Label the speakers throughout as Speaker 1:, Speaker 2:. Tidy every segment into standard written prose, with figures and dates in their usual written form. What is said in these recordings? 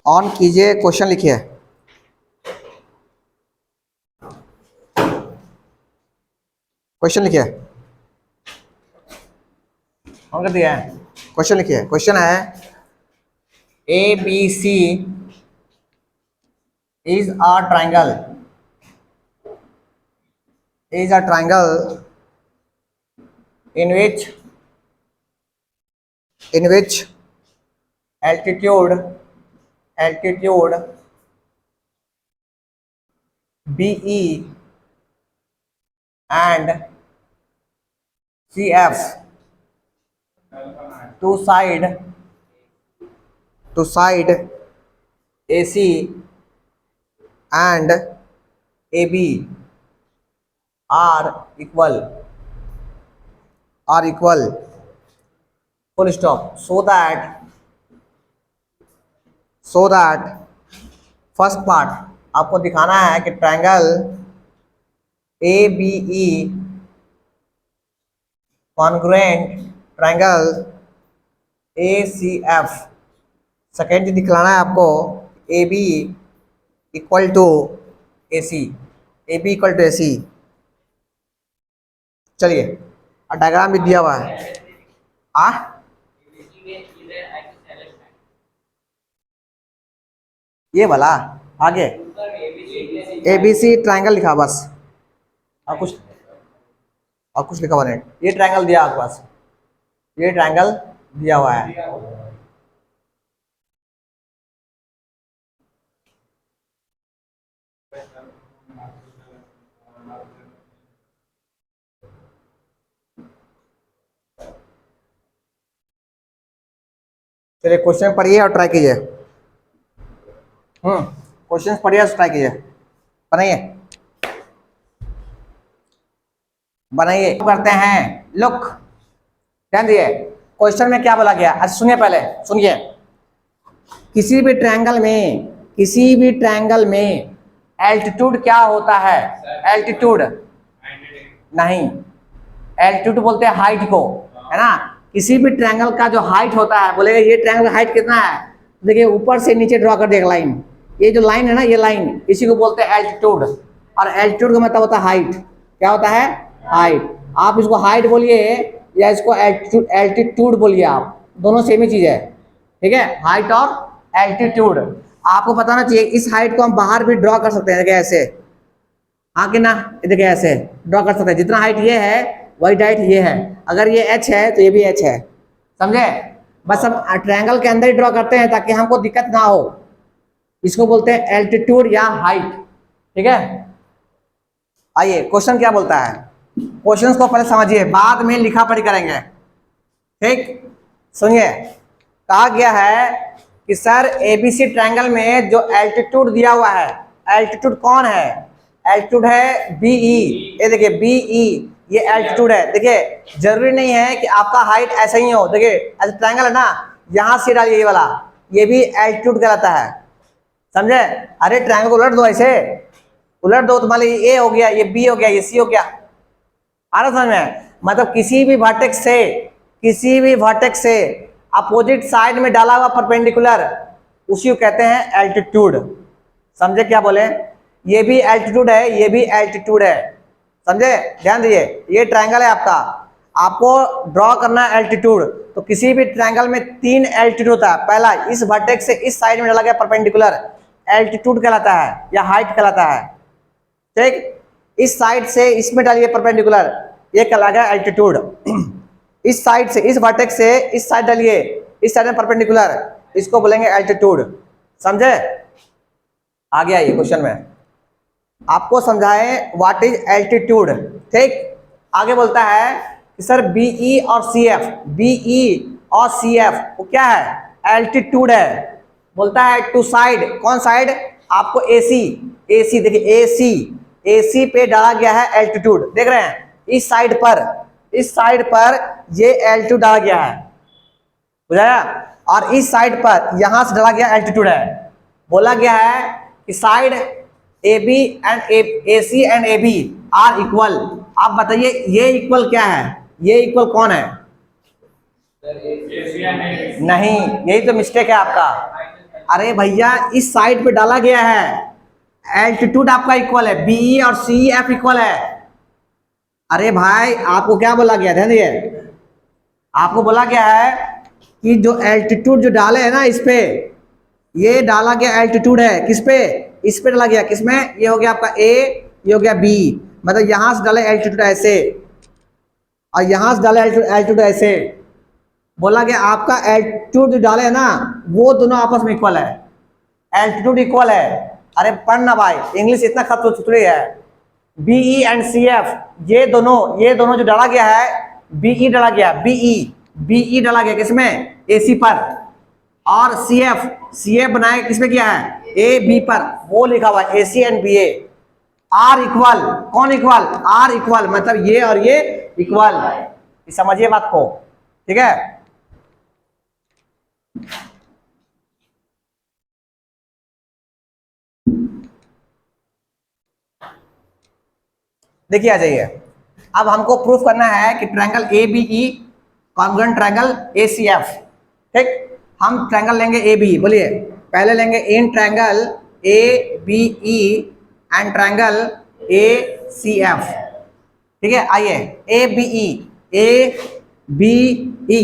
Speaker 1: On कीजिए, question लिखिए। Question लिखिए, ऑन कर दिया है। क्वेश्चन लिखिए। क्वेश्चन है A B C is a triangle, is a triangle in which altitude BE and CF two side AC and AB are equal full stop, so that first part आपको दिखाना है कि triangle A B E congruent triangle A C F. Second चीज दिखलाना है आपको A B equal to A C, A B equal to A C. चलिए, diagram भी दिया हुआ है। ये वाला आगे ए बी सी ट्रायंगल लिखा बस, और कुछ लिखा हुआ नहीं। ये ट्रायंगल दिया आपके पास, ये ट्रायंगल दिया हुआ है। चलिए क्वेश्चन पढ़िए और ट्राई कीजिए। क्वेश्चन पढ़िए और ट्राई कीजिए। बनाइए करते हैं। लुक, ध्यान दिए, क्वेश्चन में क्या बोला गया। अच्छा सुनिए, पहले सुनिए। किसी भी ट्रायंगल में एल्टीट्यूड क्या होता है? एल्टीट्यूड नहीं, एल्टीट्यूड बोलते हैं हाइट को, है ना। किसी भी ट्रायंगल का जो हाइट होता है, बोलेगा ये ट्रायंगल का हाइट कितना है। देखिए ऊपर से नीचे ड्रॉ कर दे एक लाइन, ये जो लाइन है ना, ये लाइन, इसी को बोलते हैं एल्टीट्यूड। और एल्टीट्यूड का मतलब होता है हाइट। क्या होता है? हाइट। आप इसको हाइट बोलिए या इसको एल्टीट्यूड बोलिए, आप दोनों सेम ही चीज है, ठीक है। हाइट और एल्टीट्यूड आपको बताना चाहिए। इस हाइट को हम बाहर भी ड्रॉ कर सकते हैं, देखिए ऐसे, हाँ कि ना, देखिए ऐसे ड्रॉ कर सकते हैं। जितना हाइट ये है वही हाइट ये है। अगर ये h है तो ये भी h है, समझे। बस हम ट्रायंगल के अंदर ही ड्रॉ करते हैं ताकि हमको दिक्कत ना हो। इसको बोलते हैं एल्टीट्यूड या हाइट, ठीक है। आइए क्वेश्चन क्या बोलता है। क्वेश्चंस को पहले समझिए, बाद में लिखा पढ़ी करेंगे, ठीक। सुनिए, कहा गया है कि सर एबीसी ट्रायंगल में जो एल्टीट्यूड दिया हुआ है, एल्टीट्यूड कौन है? एल्टीट्यूड है बीई। ये देखिए बीई, ये एल्टीट्यूड है। देखिए जरूरी नहीं है कि आपका हाइट ऐसा ही हो। देखिए ऐसा ट्रायंगल है ना, यहाँ से डालिए ये वाला, ये भी एल्टीट्यूड कहलाता है, समझे। अरे ट्रायंगल को उलट दो, ऐसे उलट दो तो मान लीजिए ए हो गया, ये बी हो गया, ये सी हो गया। आ रहा समझ में? मतलब किसी भी वर्टेक्स से अपोजिट साइड में डाला हुआ परपेंडिकुलर, उसी को कहते हैं एल्टीट्यूड। समझे क्या बोले? ये भी एल्टीट्यूड है, ये भी एल्टीट्यूड है, समझे। ध्यान दीजिए, ये ट्रायंगल है आपका, आपको ड्रॉ करना है एल्टीट्यूड। तो किसी भी ट्रायंगल में 3 एल्टीट्यूड होता है। पहला, इस वर्टेक्स से इस साइड में डाला गया परपेंडिकुलर, एल्टीट्यूड कहलाता है या हाइट कहलाता है, ठीक। इस साइड से इसमें डालिए परपेंडिकुलर, ये कहलाएगा एल्टीट्यूड। इस साइड से, इस वर्टेक्स से इस साइड डालिए, इस साइड में परपेंडिकुलर, इसको बोलेंगे एल्टीट्यूड, समझे। आ गया ये क्वेश्चन में आपको समझाएं व्हाट इज एल्टीट्यूड, ठीक। आगे बोलता है कि सर बीई और सीएफ, बीई और सीएफ वो क्या है? एल्टीट्यूड है। बोलता है टू साइड, कौन साइड? आपको एसी, एसी देखिए, एसी पे डाला गया है एल्टीट्यूड, देख रहे हैं। इस साइड पर ये एल्टीट्यूड डाला गया है, बुझाया। और इस साइड पर यहां से डाला गया एल्टीट्यूड है। बोला गया है कि side AB and AC and AB are equal. आप बताइए ये इक्वल क्या है? ये इक्वल कौन है? नहीं, यही तो मिस्टेक है आपका। अरे भैया इस साइड पे डाला गया है, एल्टीट्यूड आपका इक्वल है, बी और सी एफ इक्वल है। अरे भाई आपको क्या बोला गया, ध्यान दिए, आपको बोला गया है कि जो एल्टीट्यूड जो डाले है ना इस पे, ये डाला गया एल्टीट्यूड है किस पे, इस पे डाला गया, किसमें, ये हो गया आपका ए, ये हो गया बी, मतलब यहां से डाले एल्टीट्यूड ऐसे और यहां से डाले एल्टीट्यूड ऐसे। बोला गया आपका एल्टीट्यूड जो डाले है ना वो दोनों आपस में इक्वल है, एल्टीट्यूड इक्वल है। अरे पढ़ना भाई, इंग्लिश इतना खतरा छुतरी है। बीई एंड सी एफ, ये दोनों जो डाला गया है, बीई डाला गया, बीई डाला गया किसमें, एसी पर, और सीएफ बनाया किसमें किया है, ए बी पर, वो लिखा हुआ है AC and B A. Are equal, कौन इक्वल, आर इक्वल, मतलब ये और ये इक्वल, समझिए बात को, ठीक है। देखिए आ जाइए, अब हमको प्रूफ करना है कि triangle A B E congruent triangle A C F. ठीक, हम ट्रायंगल लेंगे ए बी, बोलिए, पहले लेंगे in triangle A B E and triangle A C F. ठीक है, आइए, A B E, A B E,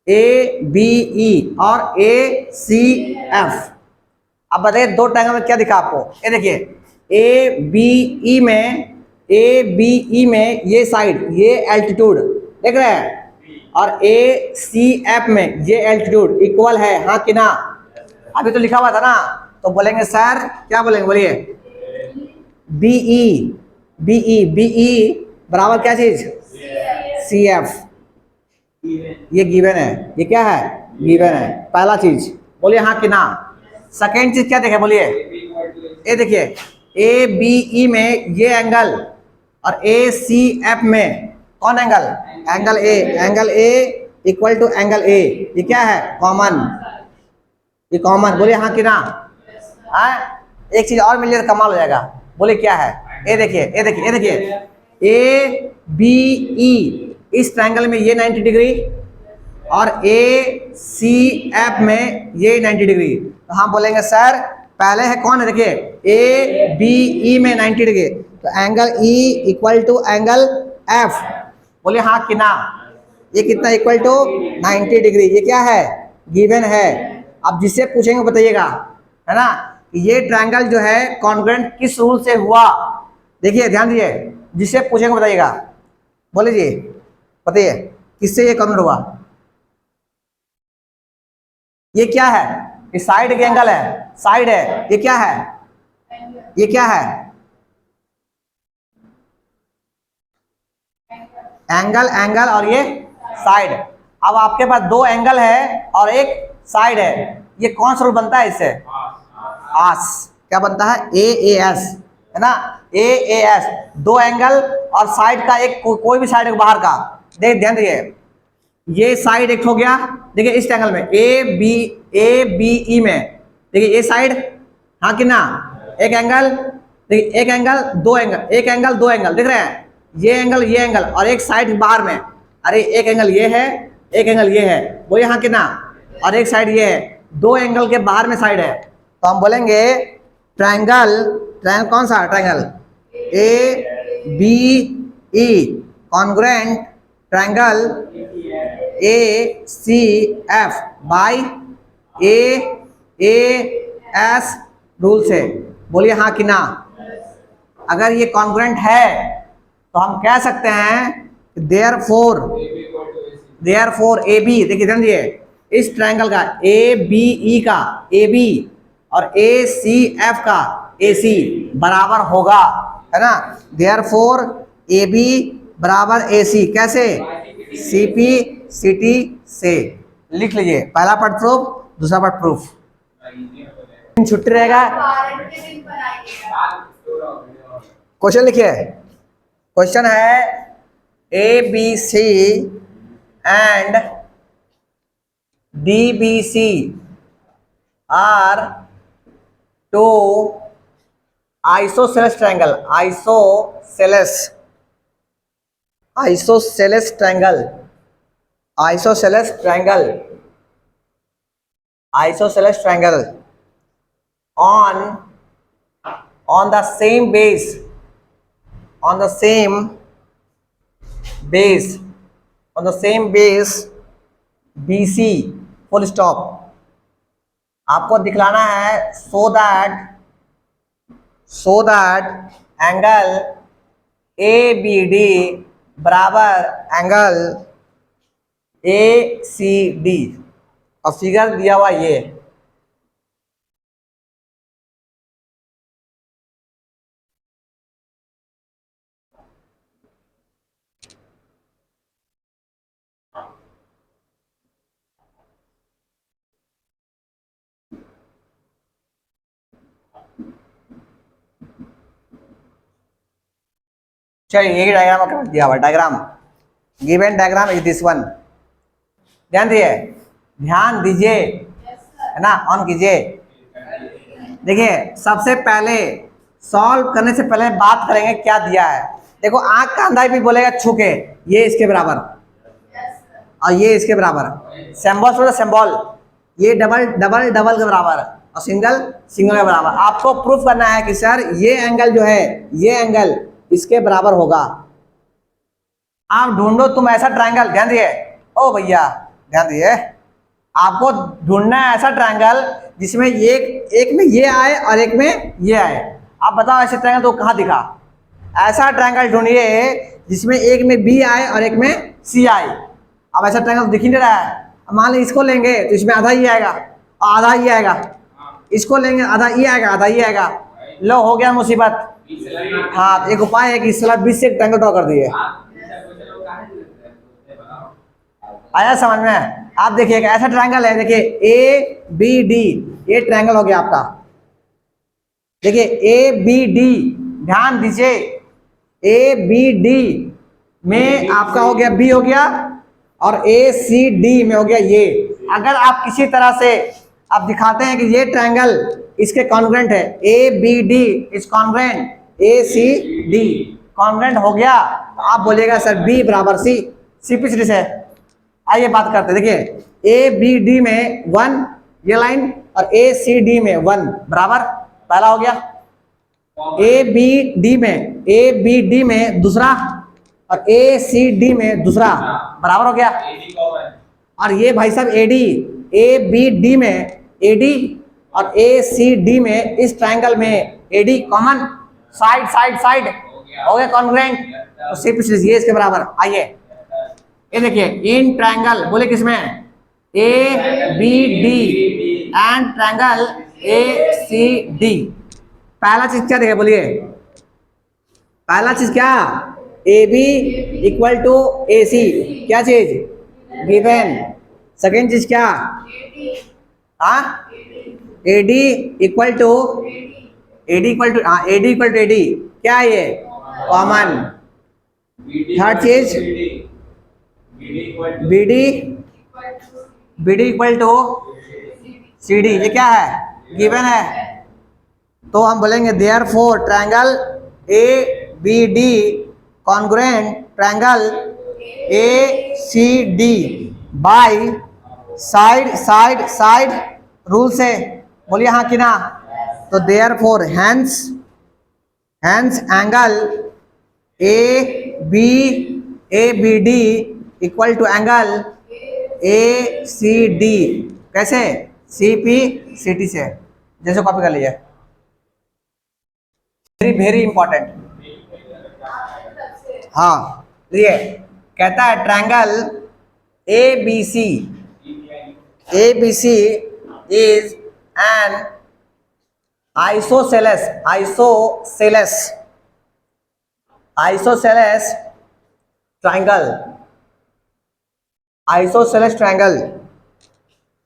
Speaker 1: A B E और ए सी एफ। अब बताइए दो ट्रायंगल में क्या दिखा आपको, ये देखिए, ए बी ई में ये साइड, ये एल्टीट्यूड देख रहे हैं, और ए सी एफ में ये एल्टीट्यूड इक्वल है, हाँ कि ना। अभी तो लिखा हुआ था ना, तो बोलेंगे सर, क्या बोलेंगे, बोलिए, बीई बराबर क्या चीज, सी एफ, ये गिवन है, ये क्या है, गिवन है, पहला चीज, बोलिए हाँ कि ना। सेकेंड चीज क्या देखे, बोलिए, ये देखिए, ए बी ई में ये एंगल और ए सी एफ में कौन angle, angle A equal to angle A, ये क्या है, कॉमन, ये कॉमन, बोलिए हाँ कि ना। एक चीज और मिल जाए तो कमाल हो जाएगा, बोलिए क्या है, ये देखिए, ये देखिए, ये देखिए, ए बी ई इस ट्रायंगल में ये 90 डिग्री और ए सी एफ में ये 90 डिग्री, तो हम बोलेंगे सर पहले है कौन है, देखिए, ए बी ई में 90 डिग्री, तो angle E equal to angle F, बोलिए हाँ कि ना। ये कितना, इक्वल टू 90 डिग्री, ये क्या है, गिवन है। अब जिससे पूछेंगे बताइएगा, है ना, ये ट्रायंगल जो है कॉन्ग्रुएंट किस रूल से हुआ, देखिए ध्यान दीजिए, जिससे पूछेंगे बताइएगा, बोले जी, बताइए किससे ये कॉन्ग्रुएंट हुआ। ये क्या है, ये साइड के एंगल है, साइड है, ये क्या है, ये क्या है, एंगल और ये साइड। अब आपके पास दो एंगल है और एक साइड है, ये कौन सा रूल बनता है इससे, आस, क्या बनता है, ए एस, है ना, ए एस, दो एंगल और साइड का एक, कोई भी साइड बाहर का, ध्यान दीजिए, ये साइड एक हो गया, देखिए इस एंगल में ए बी ई में, देखिए ये साइड, हाँ कि ना, एक एंगल, देखिए एक एंगल दो एंगल, एक एंगल दो एंगल, देख रहे हैं, ये एंगल और एक साइड बाहर में, अरे एक एंगल ये है, एक एंगल ये है, वो यहाँ कि ना, और एक साइड ये है, दो एंगल के बाहर में साइड है, तो हम बोलेंगे ट्रायंगल कौन सा, triangle A B E congruent triangle A C F by A S rule से, बोलिए हाँ कि ना। अगर ये कॉन्ग्रुएंट है तो हम कह सकते हैं देयरफॉर ए बी, देखिए ध्यान दिए, इस ट्रायंगल का ए बी ई का ए बी और ए सी एफ का ए सी बराबर होगा, है ना। देयरफॉर ए बी बराबर ए सी, कैसे, सी पी सी टी से, लिख लीजिए, पहला पार्ट प्रूफ, दूसरा पार्ट प्रूफ, छुट्टी रहेगा। क्वेश्चन लिखिए, क्वेश्चन है A B C and D B C are two isosceles triangle, isosceles triangle isosceles triangle on the same base, on the same base, on the same base BC, full stop. आपको दिखलाना है so that angle ABD बराबर angle ACD, और figure दिया हुआ ये। चलिए यही डायग्राम कर दिया हुआ, diagram given diagram is this one. ध्यान दीजिए है ना, ऑन कीजिए। देखिए सबसे पहले सॉल्व करने से पहले बात करेंगे क्या दिया है। देखो आंख का अंदाज भी बोलेगा छू के, ये इसके बराबर और ये इसके बराबर, सिंबल सिंबल, ये डबल डबल डबल के बराबर और सिंगल सिंगल के बराबर। आपको प्रूफ करना है कि सर ये एंगल जो है, ये एंगल इसके बराबर होगा। आप ढूंढो तुम ऐसा ट्रायंगल, ध्यान दिए ओ भैया, ध्यान दिए, आपको ढूंढना है ऐसा ट्रायंगल जिसमें एक में ये आए और एक में ये आए। आप बताओ ऐसे ट्रायंगल तो कहाँ दिखा? ऐसा ट्रायंगल ढूंढिए जिसमें एक में बी आए और एक में सी आए। अब ऐसा ट्रायंगल दिख ही नहीं रहा है। मान ली इसको लेंगे तो इसमें आधा ही आएगा और आधा ही आएगा, इसको लेंगे आधा ये आएगा आधा ही आएगा। लो हो गया मुसीबत। हाँ एक उपाय है कि इस सलाह 20 से एक ट्रायंगल ड्रॉ कर दिए। आया समझ में? आप देखिए ऐसा ट्रायंगल है, देखिए ए बी डी, ये ट्रायंगल हो गया आपका। देखिए ए बी डी, ध्यान दीजिए, ए बी डी में आपका हो गया बी हो गया और ए सी डी में हो गया ये। अगर आप किसी तरह से आप दिखाते हैं कि ये ट्रायंगल इसके कॉन्ग्रेंट है, A B D is congruent A C D, congruent हो गया तो आप बोलिएगा सर बी बराबर सी, सी पिछड़ी से। आइए बात करते हैं। देखिए ए बी डी में 1 ये लाइन और ए सी डी में 1 बराबर, पहला हो गया। ए बी डी में दूसरा और ए सी डी में दूसरा बराबर हो गया। और ये भाई साहब एडी, ए बी डी में एडी और ए सी डी में, इस ट्रायंगल में AD common, side side side हो गया कॉन्ग्रुएंट, तो सी पिछड़ी ये इसके बराबर। आइए ये देखिए इन ट्रायंगल बोले किसमें, A B D and triangle A C D. पहला चीज क्या देखे बोलिए, पहला चीज क्या, A B equal to A C, क्या चीज गिवन। सेकेंड चीज क्या, हाँ A D equal to AD क्या है ये कॉमन। थर्ड चीज B D equal to C D, ये क्या है गिवन है। तो हम बोलेंगे therefore triangle A B D congruent triangle A C D by side side side rule से। बोलिए हाँ कि ना? तो therefore hence angle A B D equal to angle A C D, कैसे सी पी सी टी से, जैसे copy कर लीजिए। Very important. हाँ लिए कहता है triangle A B C is an isosceles triangle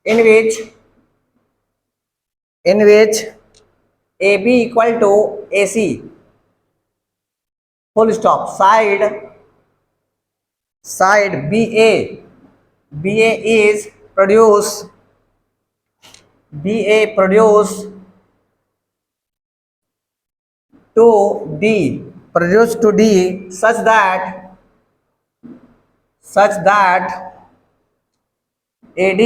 Speaker 1: in which AB equal to AC, full stop, side BA is produce to D such that AD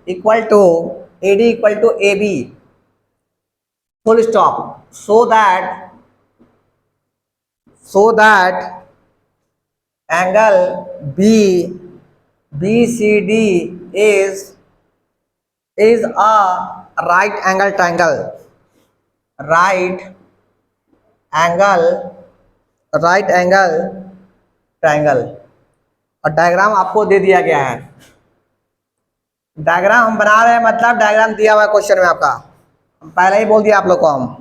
Speaker 1: equal to AD equal to AB, full stop, so that angle BCD is a right angle triangle, right angle triangle। और diagram आपको दे दिया गया है, diagram हम बना रहे हैं, मतलब डायग्राम दिया हुआ है क्वेश्चन में आपका, पहले ही बोल दिया आप लोग को हम।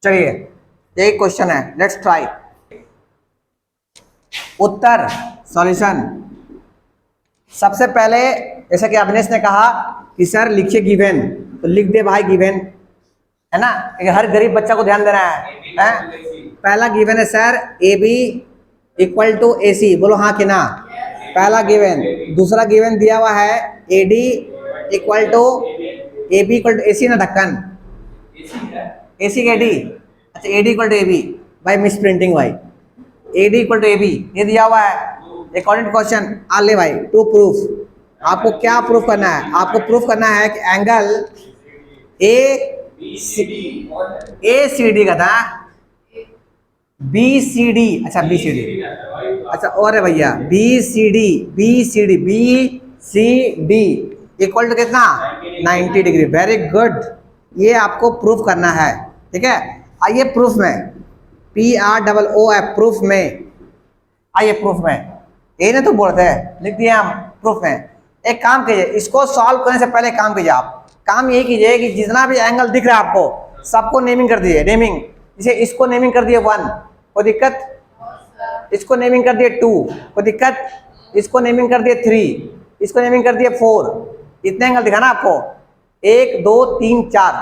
Speaker 1: चलिए एक क्वेश्चन है, लेट्स ट्राई। Uttar solution. सबसे पहले जैसा कि अविनेश ने कहा कि सर लिखिए गिवन, तो लिख दे भाई गिवन, है ना, हर गरीब बच्चा को ध्यान देना है? पहला गिवन है sir AB equal to AC, बोलो हाँ कि ना, पहला गिवन। दूसरा गिवन दिया हुआ है AD equal to AB equal to AC ना ढक्कन, AC के AD, अच्छा AD इक्वल टू AB, भाई मिस प्रिंटिंग भाई, AD इक्वल टू AB ये दिया हुआ है अकॉर्डिंग टू क्वेश्चन। आले भाई टू प्रूफ, आपको क्या प्रूफ करना है? आपको प्रूफ करना है कि एंगल ACD का था, BCD, अच्छा BCD, अच्छा और है भैया BCD इक्वल टू कितना 90 डिग्री। वेरी गुड, ये आपको प्रूफ करना है, ठीक है। आइए प्रूफ में, PROOF, प्रूफ में आइए, प्रूफ में ये ना तो बोलते हैं, लिख दिए हम प्रूफ में। एक काम कीजिए, इसको सॉल्व करने से पहले काम कीजिए, आप काम यही कीजिए कि जितना भी एंगल दिख रहा है आपको सबको नेमिंग कर दिए, नेमिंग, जैसे इसको नेमिंग कर दिए 1, कोई दिक्कत, इसको नेमिंग कर दिए 2, कोई दिक्कत, इसको नेमिंग कर दिए 3, इसको नेमिंग कर दिए 4, इतने एंगल दिखाना आपको, 1 2 3 4,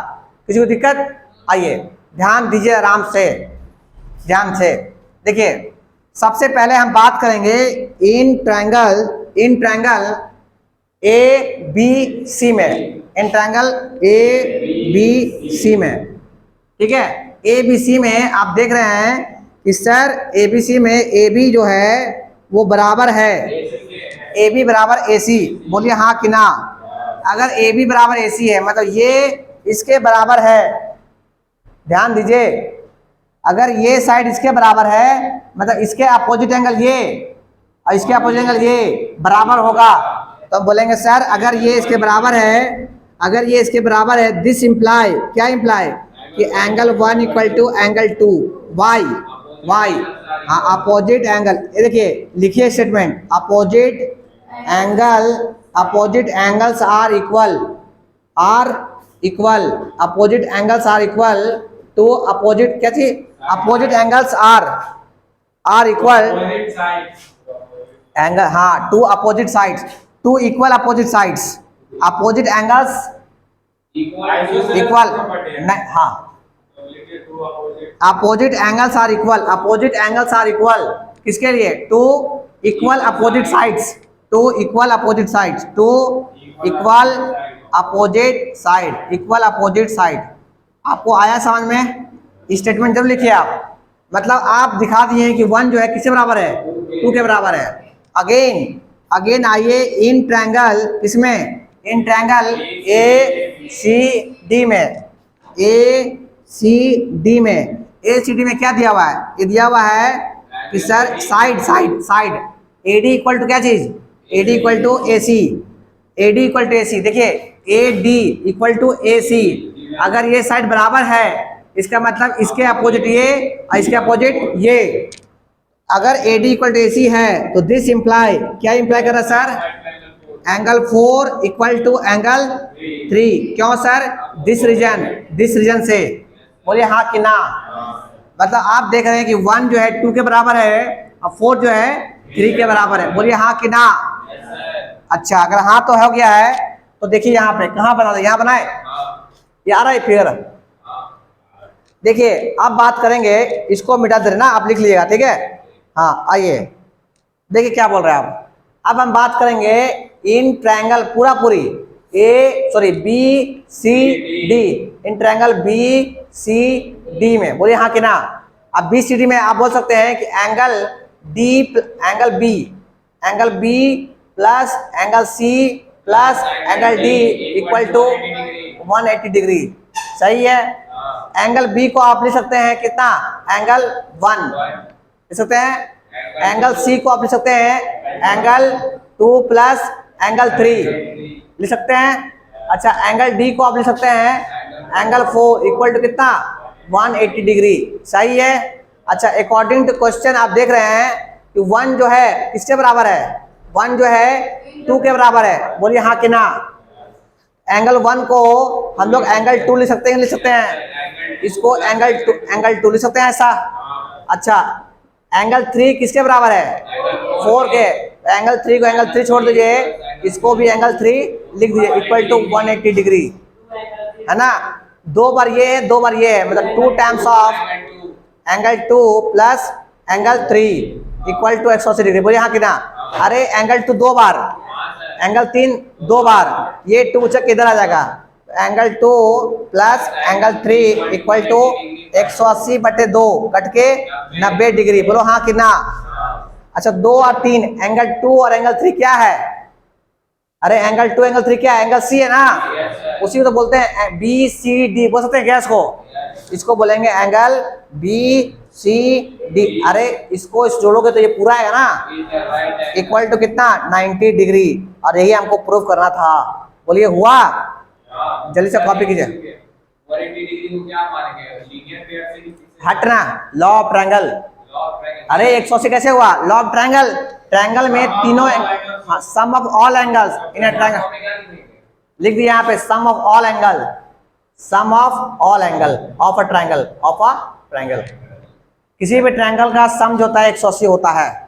Speaker 1: किसी को दिक्कत? आइए ध्यान दीजिए, आराम से ध्यान से देखिए। सबसे पहले हम बात करेंगे इन ट्रायंगल ABC में, इन ट्रायंगल ABC में, ठीक है। ABC में आप देख रहे हैं कि सर ABC में AB जो है वो बराबर है, AB बराबर AC, बोलिए हाँ कि ना। अगर AB बराबर AC है मतलब ये इसके बराबर है, ध्यान दीजिए, अगर ये साइड इसके बराबर है मतलब इसके अपोजिट एंगल ये और इसके अपोजिट एंगल ये बराबर होगा, तो बोलेंगे सर अगर ये इसके बराबर है, अगर ये इसके बराबर है, दिस इंप्लाई, क्या इंप्लाई कि angle 1 equal to angle 2, why, हाँ अपोजिट एंगल, ये देखिए लिखिए statement, opposite angles are equal, opposite angles are equal to opposite, क्या चीज, opposite angles are equal angle, हाँ two opposite sides, two equal opposite sides, opposite angles equal, हाँ opposite angles are equal, opposite angles are equal किसके लिए? Two equal opposite sides, two equal opposite sides, two equal opposite side, equal opposite side. आपको आया समझ में? Statement जब लिखिए आप, मतलब आप दिखा दिए कि 1 जो है किससे बराबर है? 2 के बराबर है। अगेन आइए इन ट्रायंगल, इसमें इन ट्रायंगल ACD में, ACD में क्या दिया हुआ है? ये दिया हुआ है कि sir side AD equal to क्या चीज? AD equal to AC, AD equal to AC, देखिए AD इक्वल टू AC, अगर ये साइड बराबर है इसका मतलब इसके अपोजिट ये और इसके अपोजिट ये, अगर AD इक्वल टू AC है तो दिस इंप्लाई, क्या इंप्लाई कर रहा है sir? Angle 4 equal to angle 3, क्यों सर? दिस रीजन से, बोलिए हाँ कि ना। मतलब आप देख रहे हैं कि 1 जो है 2 के बराबर है और 4 जो है 3 के बराबर है, बोलिए हाँ कि ना। अच्छा अगर हाँ तो हो गया है तो देखिए यहाँ पे कहाँ बना, यहाँ बनाए, ये आ रहा है फिगर, देखिए अब बात करेंगे, इसको मिटा दे ना, आप लिख लीजिएगा, ठीक है। हाँ आइए देखिए क्या बोल रहे हैं आप। अब हम बात करेंगे इन ट्रायंगल पूरी बी सी डी, इन ट्रायंगल बी सी डी में, बोलिए हाँ कि ना। अब बी सी डी में आप बोल सकते हैं कि angle B plus angle C plus angle D equal to 180 degree, सही है। एंगल बी को आप लिख सकते हैं कितना, एंगल 1 लिख सकते हैं। एंगल सी को आप लिख सकते हैं एंगल 2 प्लस एंगल 3 लिख सकते हैं। अच्छा एंगल डी को आप लिख सकते हैं एंगल 4 इक्वल टू कितना, 180 डिग्री, सही है। अच्छा अकॉर्डिंग टू क्वेश्चन आप देख रहे हैं कि 1 जो है किसके बराबर है, 1 जो है 2 के बराबर है, बोलिए हाँ कि ना। एंगल 1 को हम लोग एंगल 2 लिख सकते हैं, इसको एंगल 2 लिख सकते हैं ऐसा। अच्छा एंगल 3 किसके बराबर है, 4 के, एंगल 3 को एंगल 3 छोड़ दीजिए, इसको भी एंगल 3 लिख दीजिए इक्वल टू 180 डिग्री, है ना। 2 बार ये है 2 बार ये है, मतलब 2 times of angle 2 plus angle 3 equal to 180 degree, बोलिए हाँ कि ना। अरे एंगल 2 2 बार, एंगल 3 2 बार, ये 2 चक इधर आ जाएगा, angle 2 plus angle 3 equal to 180/2 cut के 90 डिग्री, बोलो हाँ कि ना। अच्छा 2 और 3, एंगल 2 और एंगल 3 क्या है, अरे एंगल 2 एंगल 3 क्या है, एंगल सी है ना, उसी को तो बोलते हैं बी सी डी, बोल सकते हैं क्या इसको बोलेंगे एंगल बी सी डी। अरे इसको इस जोड़ोगे तो ये पूरा है ना, इक्वल टू कितना 90 डिग्री, और यही हमको प्रूव करना था, बोलिए हुआ। जल्दी से कॉपी कीजिए, हटना लॉ ऑफ ट्रायंगल। अरे 180 कैसे हुआ, लॉ ऑफ ट्रायंगल, ट्रायंगल में तीनों sum of all angles in a triangle, लिख दिया यहाँ पे sum of all angle, sum of all angle of a triangle, किसी भी ट्रायंगल का सम जो होता है 180 होता है।